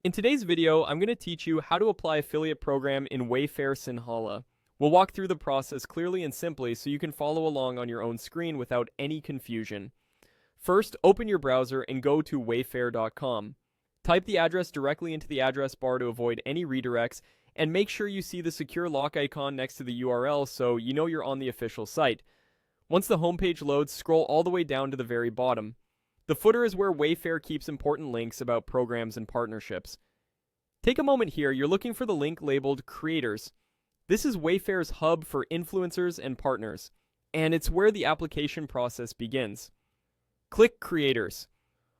In today's video, I'm going to teach you how to apply affiliate program in Wayfair Sinhala. We'll walk through the process clearly and simply so you can follow along on your own screen without any confusion. First, open your browser and go to wayfair.com. Type the address directly into the address bar to avoid any redirects, and make sure you see the secure lock icon next to the URL so you know you're on the official site. Once the homepage loads, scroll all the way down to the very bottom. The footer is where Wayfair keeps important links about programs and partnerships. Take a moment here, you're looking for the link labeled Creators. This is Wayfair's hub for influencers and partners, and it's where the application process begins. Click Creators.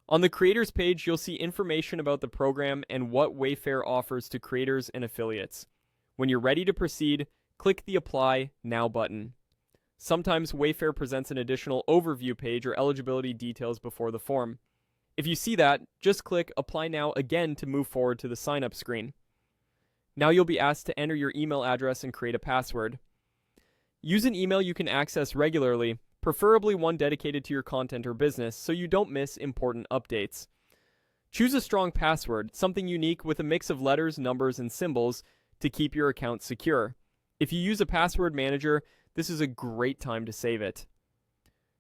On the Creators page, you'll see information about the program and what Wayfair offers to creators and affiliates. When you're ready to proceed, click the Apply Now button. Sometimes Wayfair presents an additional overview page or eligibility details before the form. If you see that, just click Apply Now again to move forward to the sign up screen. Now you'll be asked to enter your email address and create a password. Use an email you can access regularly, preferably one dedicated to your content or business, so you don't miss important updates. Choose a strong password, something unique with a mix of letters, numbers, and symbols to keep your account secure. If you use a password manager, this is a great time to save it.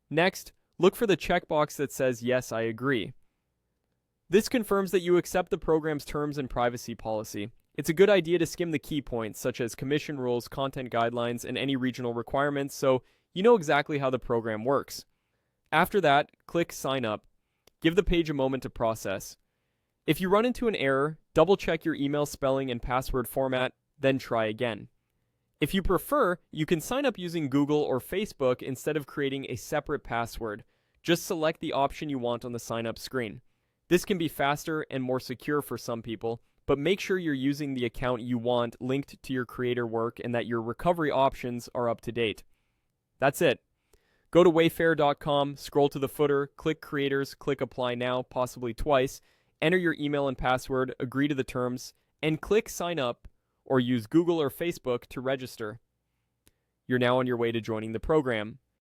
Next, look for the checkbox that says Yes, I agree. This confirms that you accept the program's terms and privacy policy. It's a good idea to skim the key points, such as commission rules, content guidelines, and any regional requirements, so you know exactly how the program works. After that, click Sign Up. Give the page a moment to process. If you run into an error, double-check your email spelling and password format, then try again. If you prefer, you can sign up using Google or Facebook instead of creating a separate password. Just select the option you want on the sign-up screen. This can be faster and more secure for some people, but make sure you're using the account you want linked to your creator work and that your recovery options are up to date. That's it. Go to wayfair.com, scroll to the footer, click Creators, click Apply Now, possibly twice, enter your email and password, agree to the terms, and click Sign Up, or use Google or Facebook to register. You're now on your way to joining the program.